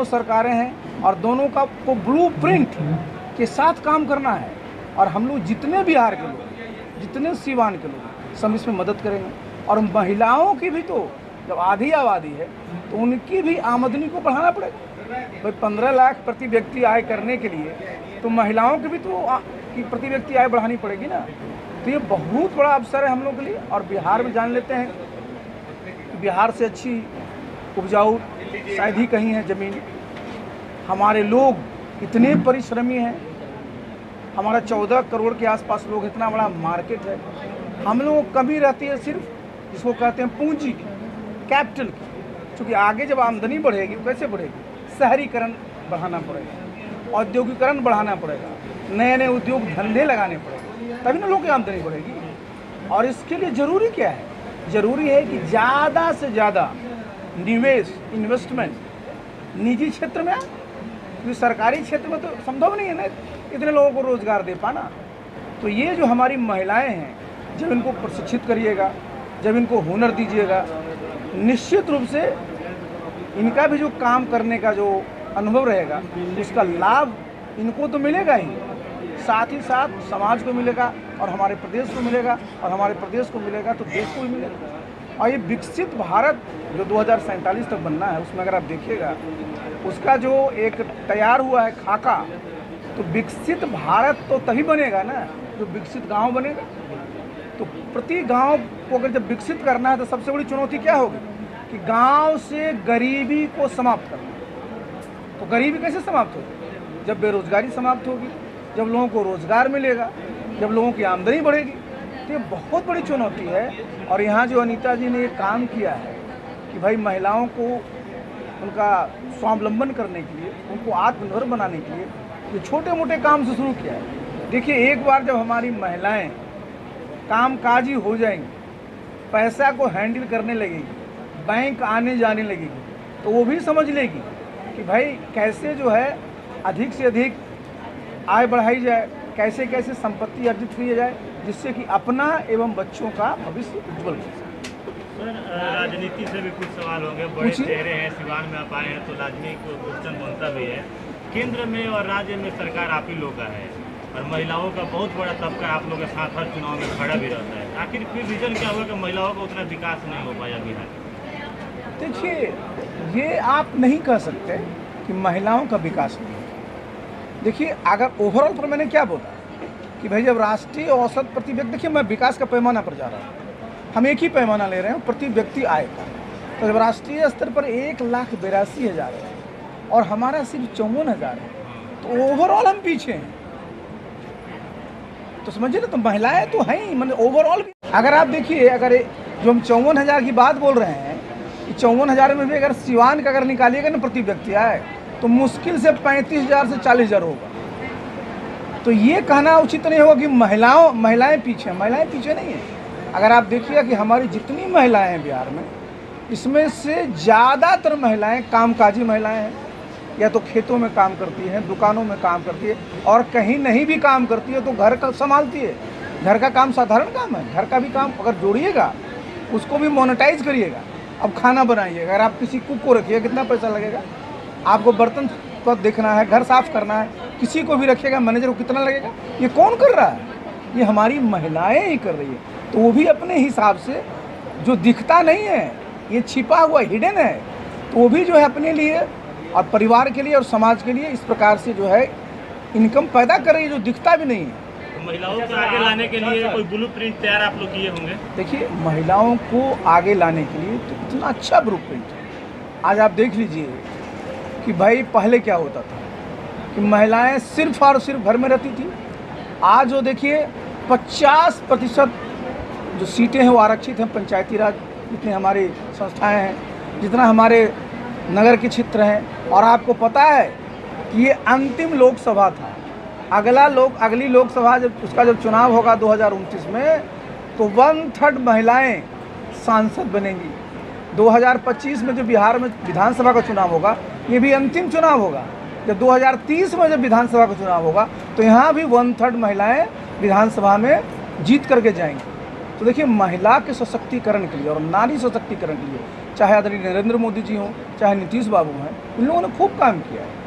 दोनों सरकारें हैं और दोनों का को ब्लूप्रिंट के साथ काम करना है। और हम लोग जितने बिहार के लोग, जितने सीवान के लोग, सब इसमें मदद करेंगे। और महिलाओं की भी, तो जब आधी आबादी है तो उनकी भी आमदनी को बढ़ाना पड़ेगा। भाई 15 लाख प्रति व्यक्ति आय करने के लिए तो महिलाओं की भी तो की प्रति व्यक्ति आय बढ़ानी पड़ेगी ना। तो ये बहुत बड़ा अवसर है हम लोग के लिए। और बिहार में जान लेते हैं, बिहार से अच्छी उपजाऊ शायद ही कहीं है ज़मीन। हमारे लोग इतने परिश्रमी हैं, हमारा 14 करोड़ के आसपास लोग, इतना बड़ा मार्केट है। हम लोगों को कमी रहती है सिर्फ जिसको कहते हैं पूंजी की, कैपिटल की। क्योंकि आगे जब आमदनी बढ़ेगी कैसे बढ़ेगी? शहरीकरण बढ़ाना पड़ेगा, औद्योगिकरण बढ़ाना पड़ेगा, नए नए उद्योग धंधे लगाने पड़ेंगे, तभी ना लोगों की आमदनी बढ़ेगी। और इसके लिए ज़रूरी क्या है? ज़रूरी है कि ज़्यादा से ज़्यादा निवेश, इन्वेस्टमेंट निजी क्षेत्र में आए। क्योंकि सरकारी क्षेत्र में तो संभव नहीं है ना इतने लोगों को रोज़गार दे पाना। तो ये जो हमारी महिलाएं हैं, जब इनको प्रशिक्षित करिएगा, जब इनको हुनर दीजिएगा, निश्चित रूप से इनका भी जो काम करने का जो अनुभव रहेगा उसका लाभ इनको तो मिलेगा ही, साथ ही साथ समाज को मिलेगा और हमारे प्रदेश को मिलेगा, और हमारे प्रदेश को मिलेगा तो देश को भी मिलेगा। और ये विकसित भारत जो 2047 तक बनना है, उसमें अगर आप देखिएगा उसका जो एक तैयार हुआ है खाका, तो विकसित भारत तो तभी बनेगा ना जो विकसित गांव बनेगा। तो प्रति गांव को अगर जब विकसित करना है तो सबसे बड़ी चुनौती क्या होगी कि गांव से गरीबी को समाप्त करना। तो गरीबी कैसे समाप्त होगी? जब बेरोजगारी समाप्त होगी, जब लोगों को रोजगार मिलेगा, जब लोगों की आमदनी बढ़ेगी। तो ये बहुत बड़ी चुनौती है। और यहाँ जो अनीता जी ने ये काम किया है कि भाई महिलाओं को उनका स्वावलंबन करने के लिए, उनको आत्मनिर्भर बनाने के लिए ये छोटे मोटे काम से शुरू किया है। देखिए, एक बार जब हमारी महिलाएं कामकाजी हो जाएंगी, पैसा को हैंडल करने लगेगी, बैंक आने जाने लगेगी, तो वो भी समझ लेगी कि भाई कैसे जो है अधिक से अधिक आय बढ़ाई जाए, कैसे कैसे संपत्ति अर्जित की जाए, जिससे कि अपना एवं बच्चों का भविष्य उज्जवल हो। सर, राजनीति से भी कुछ सवाल होंगे। बड़े चेहरे हैं, सिवान में आप आए हैं तो राजनीति क्वेश्चन बनता भी है। केंद्र में और राज्य में सरकार आप ही लोग का है और महिलाओं का बहुत बड़ा तबका आप लोग के साथ हर चुनाव में खड़ा भी रहता है। आखिर फिर रीजन क्या हुआ कि महिलाओं का उतना विकास नहीं हो पाया बिहार? देखिए, ये आप नहीं कह सकते कि महिलाओं का विकास नहीं है। देखिए, अगर ओवरऑल पर मैंने क्या बोला कि भाई जब राष्ट्रीय औसत प्रति व्यक्ति, देखिए मैं विकास का पैमाना पर जा रहा हूँ, हम एक ही पैमाना ले रहे हैं प्रति व्यक्ति आय का। तो जब राष्ट्रीय स्तर पर 1,82,000 है और हमारा सिर्फ 54,000 है, तो ओवरऑल हम पीछे हैं। तो समझिए ना, तो महिलाएं तो हैं ही, मतलब ओवरऑल। अगर आप देखिए, अगर जो हम 54,000 की बात बोल रहे हैं, 54,000 में भी अगर सिवान का अगर निकालिएगा ना प्रति व्यक्ति आए, तो मुश्किल से 35,000 से 40,000 होगा। तो ये कहना उचित नहीं होगा कि महिलाएं पीछे। महिलाएं पीछे नहीं है। अगर आप देखिएगा कि हमारी जितनी महिलाएं हैं बिहार में, इसमें से ज़्यादातर महिलाएं कामकाजी महिलाएं हैं। या तो खेतों में काम करती हैं, दुकानों में काम करती है, और कहीं नहीं भी काम करती है तो घर का संभालती है। घर का काम साधारण काम है। घर का भी काम अगर जोड़िएगा, उसको भी मोनेटाइज करिएगा। अब खाना बनाइएगा, अगर आप किसी कुक को रखिएगा कितना पैसा लगेगा? आपको बर्तन को देखना है, घर साफ करना है, किसी को भी रखिएगा मैनेजर को कितना लगेगा? ये कौन कर रहा है? ये हमारी महिलाएं ही कर रही है। तो वो भी अपने हिसाब से, जो दिखता नहीं है, ये छिपा हुआ हिडन है, तो वो भी जो है अपने लिए और परिवार के लिए और समाज के लिए इस प्रकार से जो है इनकम पैदा कर रही है, जो दिखता भी नहीं है। तो महिलाओं को आगे लाने के लिए कोई ब्लूप्रिंट तैयार आप लोग किए होंगे? देखिए, महिलाओं को आगे लाने के लिए तो इतना अच्छा ब्लूप्रिंट है। आज आप देख लीजिए कि भाई पहले क्या होता था कि महिलाएं सिर्फ और सिर्फ घर में रहती थी। आज जो देखिए 50% जो सीटें हैं वो आरक्षित हैं। पंचायती राज जितने हमारी संस्थाएं हैं, जितना हमारे नगर के क्षेत्र हैं। और आपको पता है कि ये अंतिम लोकसभा था। अगली लोकसभा जब चुनाव होगा 2029 में, तो 1/3 महिलाएं सांसद बनेंगी। 2025 में जो बिहार में विधानसभा का चुनाव होगा, ये भी अंतिम चुनाव होगा। जब 2030 में जब विधानसभा का चुनाव होगा, तो यहाँ भी 1/3 महिलाएं विधानसभा में जीत करके जाएंगी। तो देखिए, महिला के सशक्तिकरण के लिए और नारी सशक्तिकरण के लिए चाहे आदरणीय नरेंद्र मोदी जी हों, चाहे नीतीश बाबू हैं, इन लोगों ने खूब काम किया है।